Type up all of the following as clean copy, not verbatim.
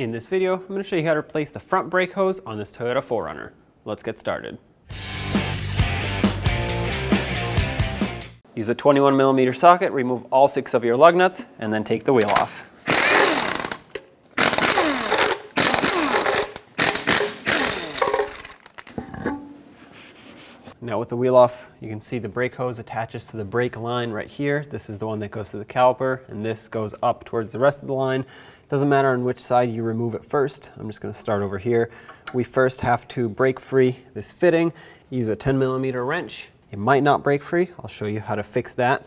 In this video, I'm going to show you how to replace the front brake hose on this Toyota 4Runner. Let's get started. Use a 21mm socket, remove all 6 of your lug nuts, and then take the wheel off. Now with the wheel off, you can see the brake hose attaches to the brake line right here. This is the one that goes to the caliper, and this goes up towards the rest of the line. Doesn't matter on which side you remove it first. I'm just going to start over here. We first have to break free this fitting. Use a 10mm wrench. It might not break free. I'll show you how to fix that.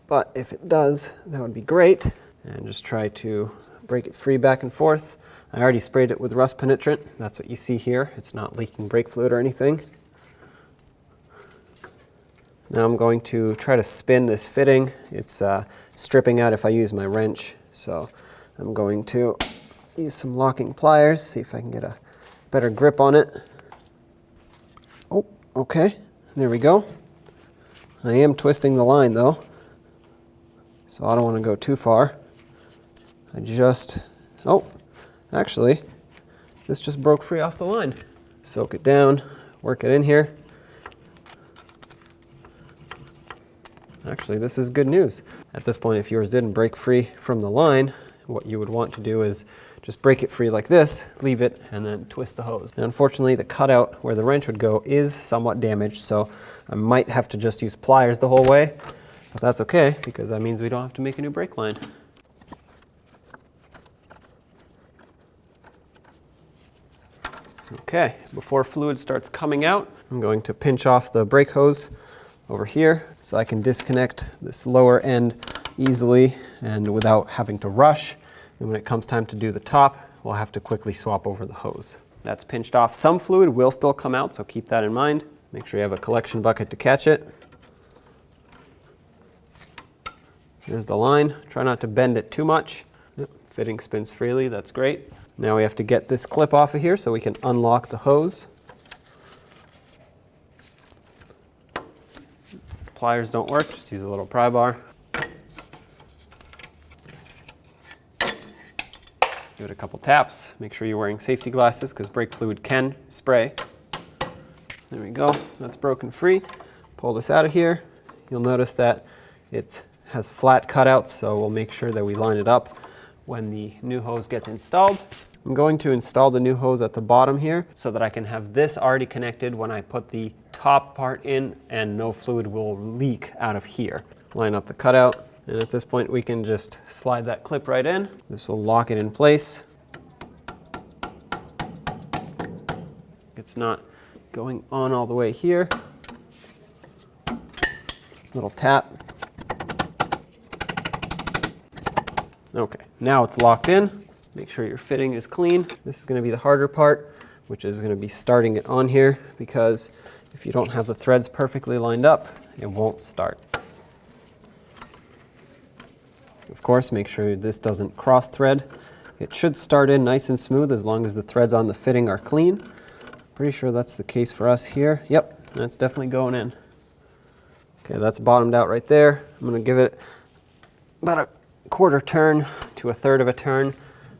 But if it does, that would be great. And just try to break it free back and forth. I already sprayed it with rust penetrant. That's what you see here. It's not leaking brake fluid or anything. Now I'm going to try to spin this fitting. It's stripping out if I use my wrench. So I'm going to use some locking pliers, see if I can get a better grip on it. Oh, okay, there we go. I am twisting the line though, so I don't want to go too far. Actually, this just broke free off the line. Soak it down, work it in here. Actually, this is good news. At this point, if yours didn't break free from the line, what you would want to do is just break it free like this, leave it, and then twist the hose. Now, unfortunately, the cutout where the wrench would go is somewhat damaged, so I might have to just use pliers the whole way, but that's okay, because that means we don't have to make a new brake line. Okay, before fluid starts coming out, I'm going to pinch off the brake hose over here so I can disconnect this lower end easily and without having to rush. And when it comes time to do the top, we'll have to quickly swap over the hose. That's pinched off. Some fluid will still come out, so keep that in mind. Make sure you have a collection bucket to catch it. Here's the line. Try not to bend it too much. Yep, fitting spins freely, that's great. Now we have to get this clip off of here so we can unlock the hose. Pliers don't work, just use a little pry bar. Give it a couple taps. Make sure you're wearing safety glasses because brake fluid can spray. There we go, that's broken free. Pull this out of here. You'll notice that it has flat cutouts, so we'll make sure that we line it up when the new hose gets installed. I'm going to install the new hose at the bottom here so that I can have this already connected when I put the top part in and no fluid will leak out of here. Line up the cutout, and at this point we can just slide that clip right in. This will lock it in place. It's not going on all the way here. Little tap. Okay, now it's locked in. Make sure your fitting is clean. This is going to be the harder part, which is going to be starting it on here, because if you don't have the threads perfectly lined up, it won't start. Of course, make sure this doesn't cross thread. It should start in nice and smooth as long as the threads on the fitting are clean. Pretty sure that's the case for us here. Yep, that's definitely going in. Okay, that's bottomed out right there. I'm going to give it about a quarter turn to a third of a turn.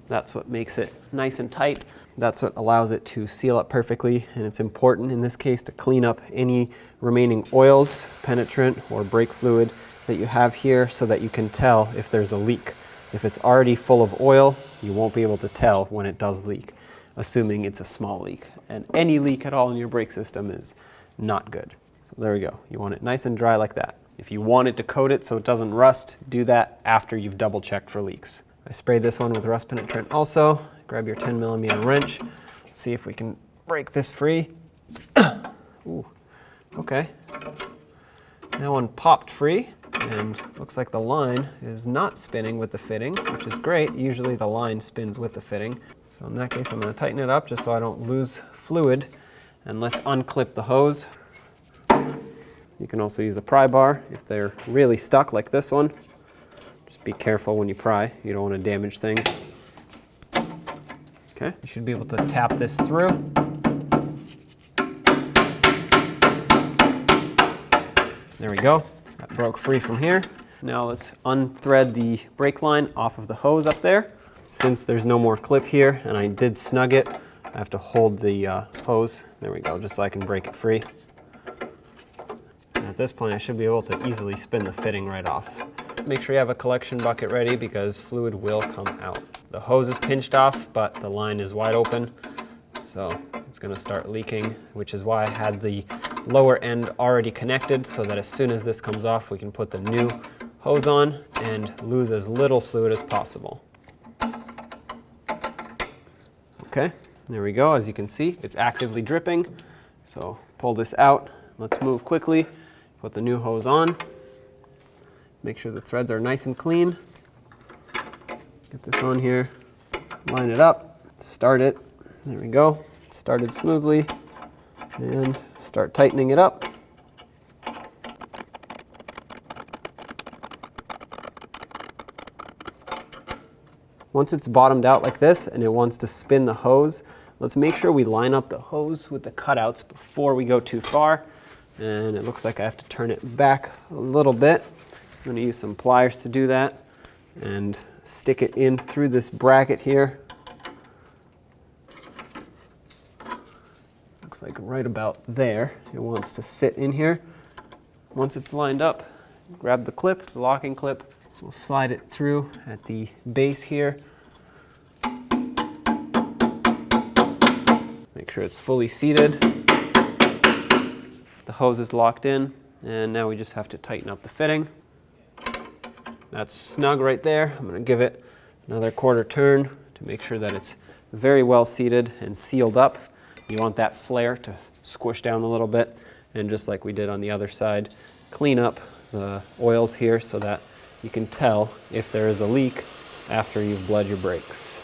That's what makes it nice and tight. That's what allows it to seal up perfectly, and it's important in this case to clean up any remaining oils, penetrant, or brake fluid that you have here so that you can tell if there's a leak. If it's already full of oil, you won't be able to tell when it does leak, assuming it's a small leak. And any leak at all in your brake system is not good. So there we go. You want it nice and dry like that. If you want it to coat it so it doesn't rust, do that after you've double checked for leaks. I sprayed this one with rust penetrant also. Grab your 10mm wrench. Let's see if we can break this free. Ooh, okay. That one popped free, and looks like the line is not spinning with the fitting, which is great. Usually the line spins with the fitting. So in that case, I'm going to tighten it up just so I don't lose fluid. And let's unclip the hose. You can also use a pry bar if they're really stuck like this one. Just be careful when you pry. You don't want to damage things. Okay, you should be able to tap this through. There we go. That broke free from here. Now let's unthread the brake line off of the hose up there. Since there's no more clip here and I did snug it, I have to hold the hose, there we go, just so I can break it free. And at this point I should be able to easily spin the fitting right off. Make sure you have a collection bucket ready because fluid will come out. The hose is pinched off, but the line is wide open, so it's going to start leaking, which is why I had the lower end already connected so that as soon as this comes off, we can put the new hose on and lose as little fluid as possible. Okay, there we go. As you can see, it's actively dripping. So pull this out. Let's move quickly. Put the new hose on. Make sure the threads are nice and clean. Get this on here, line it up, start it. There we go. It started smoothly. And start tightening it up. Once it's bottomed out like this and it wants to spin the hose, let's make sure we line up the hose with the cutouts before we go too far. And it looks like I have to turn it back a little bit. I'm going to use some pliers to do that and stick it in through this bracket here. Looks like right about there. It wants to sit in here. Once it's lined up, grab the clip, the locking clip. We'll slide it through at the base here. Make sure it's fully seated. The hose is locked in, and now we just have to tighten up the fitting. That's snug right there. I'm going to give it another quarter turn to make sure that it's very well seated and sealed up. You want that flare to squish down a little bit, and just like we did on the other side, clean up the oils here so that you can tell if there is a leak after you've bled your brakes.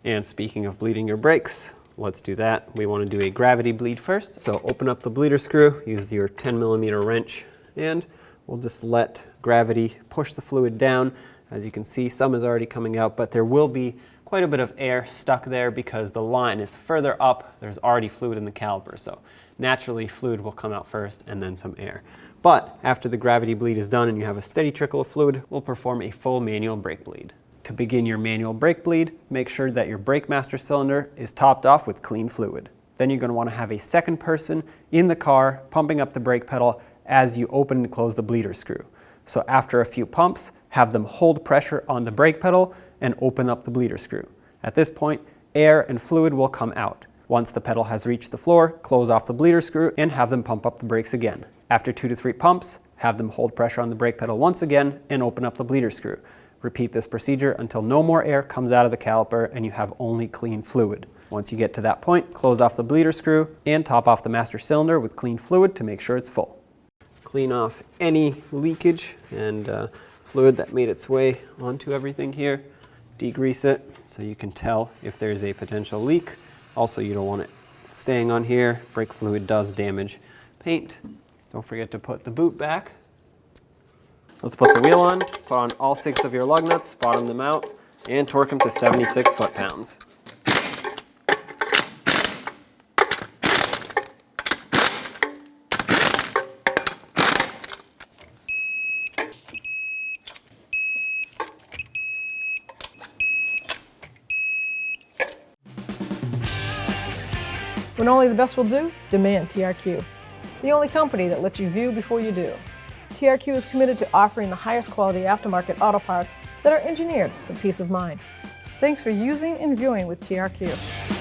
And speaking of bleeding your brakes, let's do that. We want to do a gravity bleed first. So open up the bleeder screw, use your 10mm wrench, and we'll just let gravity push the fluid down. As you can see, some is already coming out, but there will be quite a bit of air stuck there because the line is further up. There's already fluid in the caliper, so naturally fluid will come out first and then some air. But after the gravity bleed is done and you have a steady trickle of fluid, we'll perform a full manual brake bleed. To begin your manual brake bleed, make sure that your brake master cylinder is topped off with clean fluid. Then you're going to want to have a second person in the car pumping up the brake pedal as you open and close the bleeder screw. So after a few pumps, have them hold pressure on the brake pedal and open up the bleeder screw. At this point, air and fluid will come out. Once the pedal has reached the floor, close off the bleeder screw and have them pump up the brakes again. After 2 to 3 pumps, have them hold pressure on the brake pedal once again and open up the bleeder screw. Repeat this procedure until no more air comes out of the caliper and you have only clean fluid. Once you get to that point, close off the bleeder screw and top off the master cylinder with clean fluid to make sure it's full. Clean off any leakage and fluid that made its way onto everything here. Degrease it so you can tell if there's a potential leak. Also, you don't want it staying on here. Brake fluid does damage paint. Don't forget to put the boot back. Let's put the wheel on, put on all 6 of your lug nuts, bottom them out, and torque them to 76 foot-pounds. When only the best will do, demand TRQ. The only company that lets you view before you do. TRQ is committed to offering the highest quality aftermarket auto parts that are engineered for peace of mind. Thanks for using and viewing with TRQ.